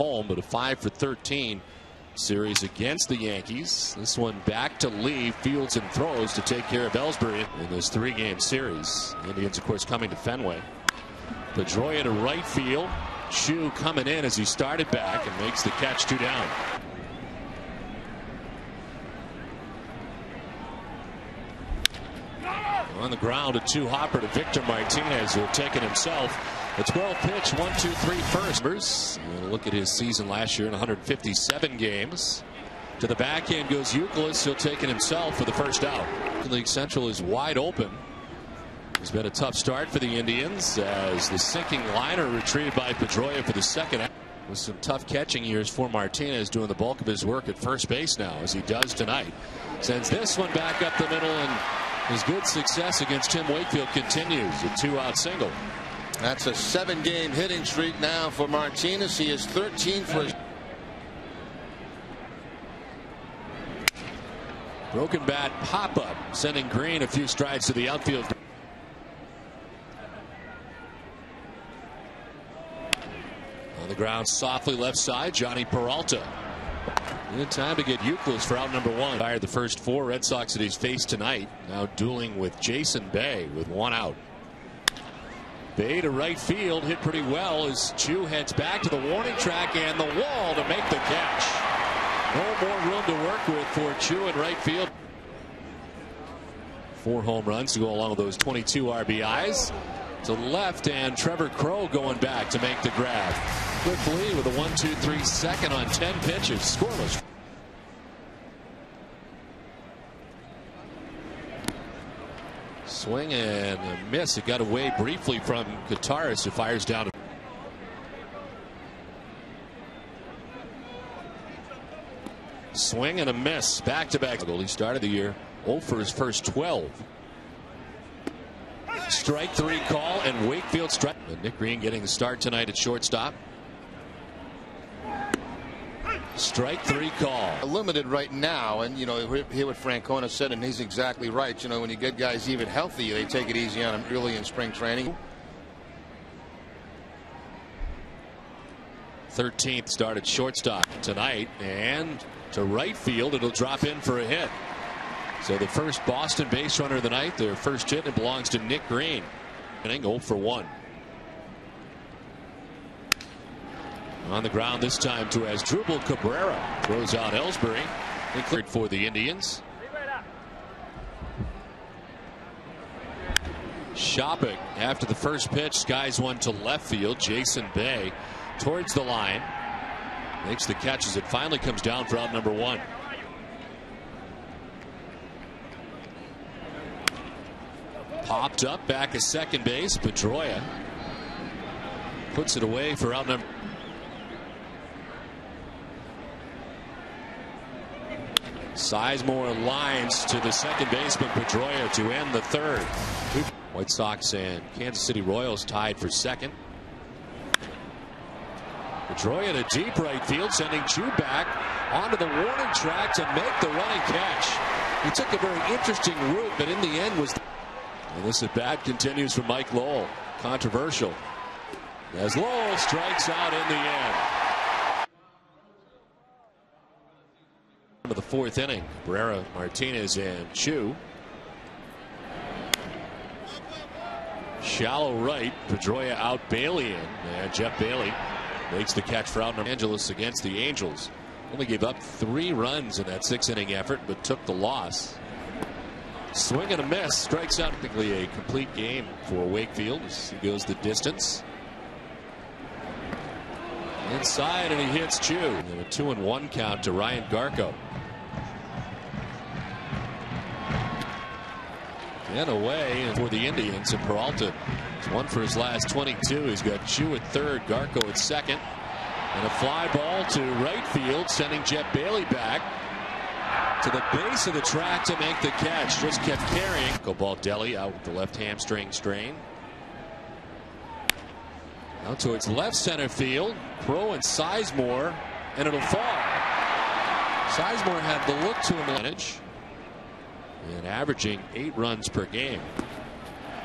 home, but a 5 for 13 series against the Yankees. This one back to Lee, fields and throws to take care of Ellsbury in this 3-game series. The Indians, of course, coming to Fenway. Pedroia to right field. Chu coming in as he started back and makes the catch, 2 down. On the ground, a 2-hopper to Victor Martinez, who had taken himself a 12-pitch 1-2-3 first. Look at his season last year in 157 games. To the backhand goes Euclid. He'll take it himself for the first out. League Central is wide open. It's been a tough start for the Indians as the sinking liner retrieved by Pedroia for the second. With some tough catching years for Martinez, doing the bulk of his work at first base now, as he does tonight. Sends this one back up the middle, and his good success against Tim Wakefield continues. A 2-out single. That's a 7-game hitting streak now for Martinez. He is 13 for his. Broken bat pop-up, sending Green a few strides to the outfield. On the ground, softly left side, Johnny Peralta. Good time to get Euclid for out number 1. Fired the first 4 Red Sox that he's faced tonight. Now dueling with Jason Bay with 1 out. Bay to right field, hit pretty well as Chu heads back to the warning track and the wall to make the catch. No more room to work with for Chu in right field. 4 home runs to go along with those 22 RBIs. To the left, and Trevor Crowe going back to make the grab. Quick lead with a 1-2-3 second on 10 pitches, scoreless. Swing and a miss. It got away briefly from Gutierrez, who fires down. Swing and a miss. Back-to-back. He started the year 0 for his first 12. Strike 3 call, and Wakefield strike. Nick Green getting the start tonight at shortstop. Strike 3 call. Limited right now, and you know, hear what Francona said, and he's exactly right. You know, when you get guys even healthy, they take it easy on them early in spring training. 13th started shortstop tonight, and to right field, it'll drop in for a hit. So the first Boston base runner of the night, their first hit, it belongs to Nick Green. 0 for 1. On the ground this time to Asdrubal Cabrera. Throws out Ellsbury. Cleared for the Indians. Shopping after the first pitch. Skies one to left field. Jason Bay towards the line. Makes the catch as it finally comes down for out number 1. Popped up back at second base. Pedroia puts it away for out number. Sizemore lines to the second baseman Pedroia to end the 3rd. White Sox and Kansas City Royals tied for 2nd. Pedroia to deep right field, sending Chu back onto the warning track to make the running catch. He took a very interesting route, but in the end was. And this at bat continues from Mike Lowell. Controversial as Lowell strikes out in the end. Of the 4th inning, Cabrera, Martinez, and Chu. Shallow right, Pedroia out Bailey in, and Jeff Bailey makes the catch for out. Angeles against the Angels. Only gave up 3 runs in that 6-inning effort, but took the loss. Swing and a miss, strikes out. Technically a complete game for Wakefield as he goes the distance. Inside, and he hits Chu. And a 2-1 count to Ryan Garco. And away for the Indians, and Peralta is 1 for his last 22. He's got Chu at 3rd, Garco at 2nd. And a fly ball to right field, sending Jeff Bailey back to the base of the track to make the catch. Just kept carrying. Baldelli out with the left hamstring strain. Now towards left center field. Crowe and Sizemore, and it'll fall. Sizemore had the look to advantage and averaging 8 runs per game.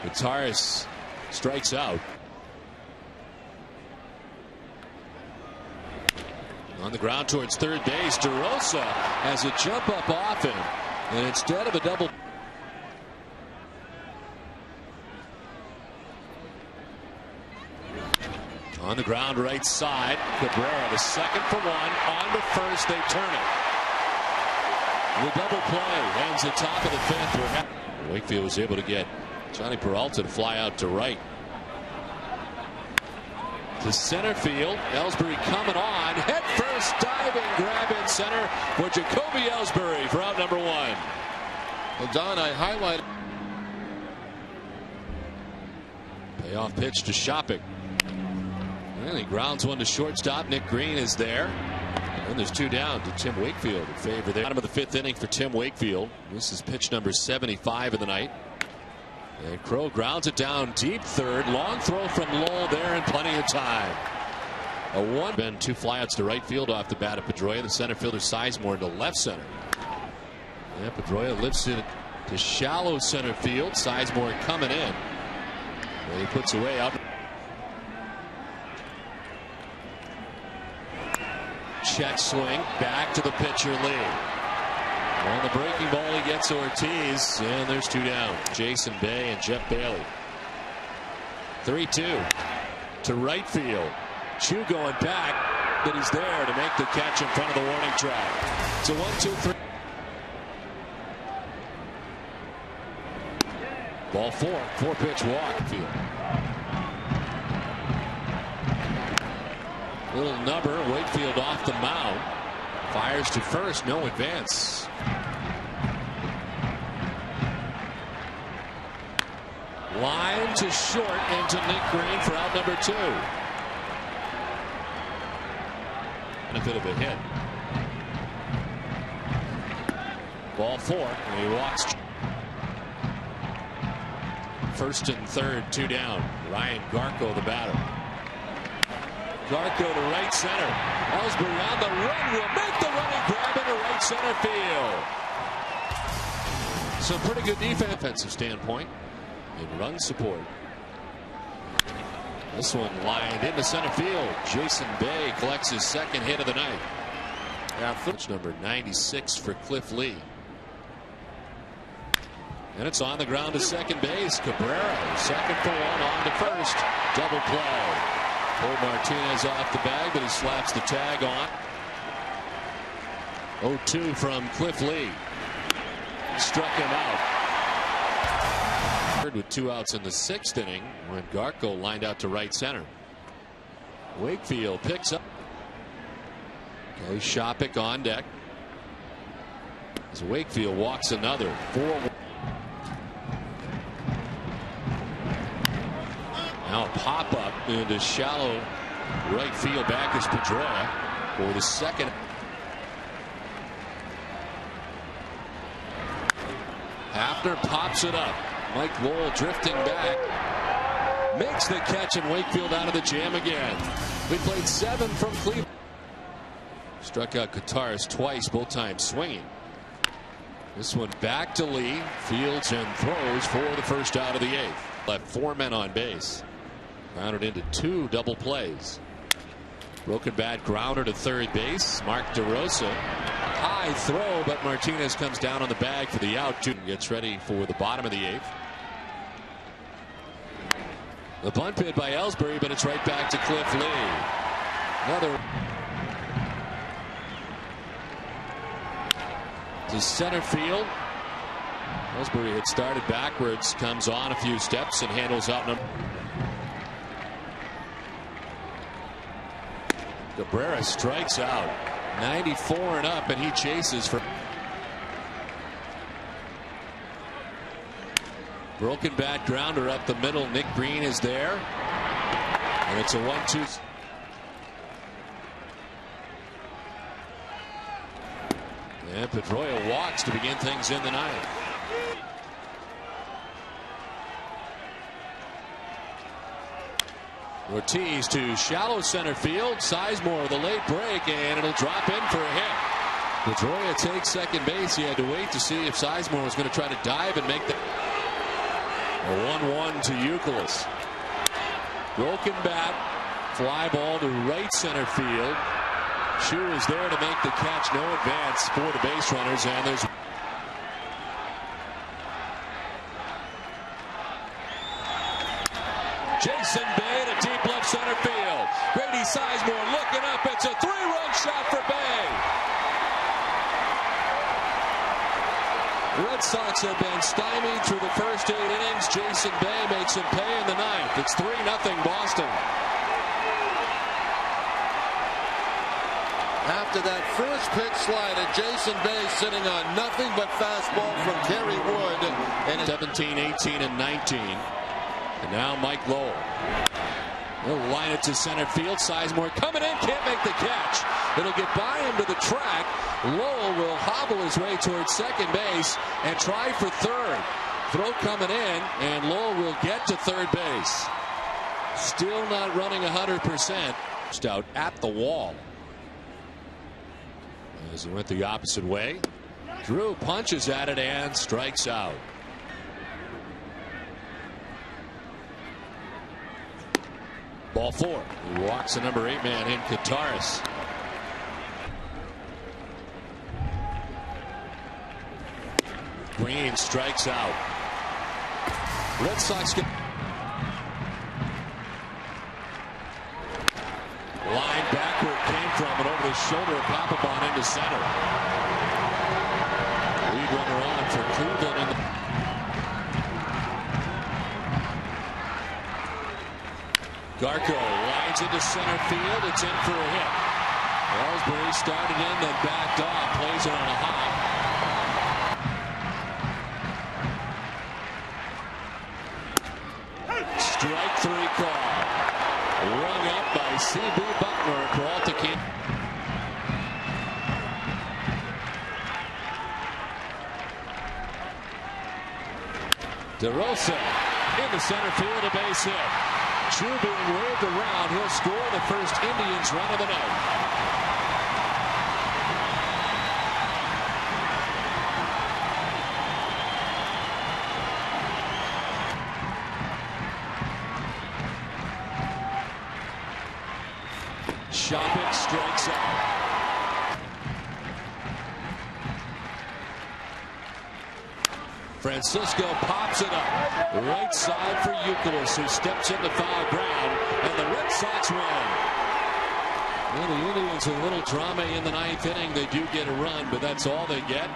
Gutierrez strikes out. On the ground towards third base, DeRosa has a jump up off him, and instead of a double. On the ground right side, Cabrera, the second for one, on to first, they turn it. The double play ends the top of the fifth. Wakefield was able to get Johnny Peralta to fly out to right. To center field, Ellsbury coming on, head first, diving grab in center for Jacoby Ellsbury for out number one. Well, Don, I highlighted. Payoff pitch to Shopping. And he grounds one to shortstop. Nick Green is there. And there's two down to Tim Wakefield in favor there. Bottom of the fifth inning for Tim Wakefield. This is pitch number 75 of the night. And Crow grounds it down deep third. Long throw from Lowell there and plenty of time. A one. Been two flyouts to right field off the bat of Pedroia. The center fielder Sizemore into left center. Yeah, Pedroia lifts it to shallow center field. Sizemore coming in. And he puts away up. Check swing back to the pitcher Lee. On the breaking ball, he gets Ortiz, and there's two down. Jason Bay and Jeff Bailey. 3-2 to right field. Chu going back, but he's there to make the catch in front of the warning track. It's a 1-2-3. Ball four. 4-pitch walk. Field. Little nubber. Wakefield off the mound. Fires to first. No advance. Line to short into Nick Green for out number two. And a bit of a hit. Ball four. And he walks. First and third, two down. Ryan Garco, the batter. Garco to right center. Ellsbury on the run will make the running grab into right center field. Some pretty good defensive standpoint and run support. This one lined into center field. Jason Bay collects his second hit of the night. Pitch number 96 for Cliff Lee. And it's on the ground to second base. Cabrera, second for one, on to first. Double play. Pulled Martinez off the bag, but he slaps the tag on. 0-2 from Cliff Lee. Struck him out. With two outs in the sixth inning when Garco lined out to right center. Wakefield picks up. Kelly Shopping on deck. As Wakefield walks another. 4-1. Now a pop up into shallow right field. Back is Pedroia for the second. Hafner pops it up. Mike Lowell drifting back. Makes the catch, and Wakefield out of the jam again. We played 7 from Cleveland. Struck out Kataris twice, both times swinging. This one back to Lee. Fields and throws for the first out of the 8th. Left 4 men on base. Grounded into 2 double plays. Broken bat grounder to third base. Mark DeRosa. High throw, but Martinez comes down on the bag for the out. Gets ready for the bottom of the 8th. The bunt bid by Ellsbury, but it's right back to Cliff Lee. Another to center field. Ellsbury had started backwards, comes on a few steps and handles out number. Cabrera strikes out. 94 and up, and he chases for. Broken bat grounder up the middle. Nick Green is there, and it's a 1-2. And Pedroia walks to begin things in the 9th. Ortiz to shallow center field. Sizemore the late break, and it'll drop in for a hit. Pedroia takes second base. He had to wait to see if Sizemore was going to try to dive and make the. A 1-1 to Youkilis. Broken bat. Fly ball to right center field. Chu is there to make the catch. No advance for the base runners, and there's Jason Bay to deep left center field. Grady Sizemore looking up. It's a 3-run shot for Bay. The Red Sox have been stymied through the first 8 innings. Jason Bay makes him pay in the 9th. It's 3-0 Boston. After that first pitch slider, Jason Bay sitting on nothing but fastball from Kerry Wood. And 17, 18, and 19. And now Mike Lowell. He'll line it to center field. Sizemore coming in, can't make the catch. It'll get by him to the track. Lowell will hobble his way towards second base and try for third. Throw coming in, and Lowell will get to third base. Still not running 100%. Just out at the wall. As he went the opposite way. Drew punches at it and strikes out. Ball 4. He walks the number 8 man in, Kataris. Green strikes out. Red Sox get line backward, came from and over the shoulder of Papelbon into center. Lead runner on for Cleveland. In the Garco lines into center field. It's in for a hit. Ellsbury started in, then backed off, plays it on a hop. Strike 3 call. Rung up by C.B. Buckner. Crawl to keep. DeRosa into center field, a base hit. Chu being waved around. He'll score the first Indians run of the night. Shopping strikes out. Francisco pops it up. Right side for Youkilis, who steps into foul ground, and the Red Sox win. Well, the Indians a little drama in the 9th inning. They do get a run, but that's all they get.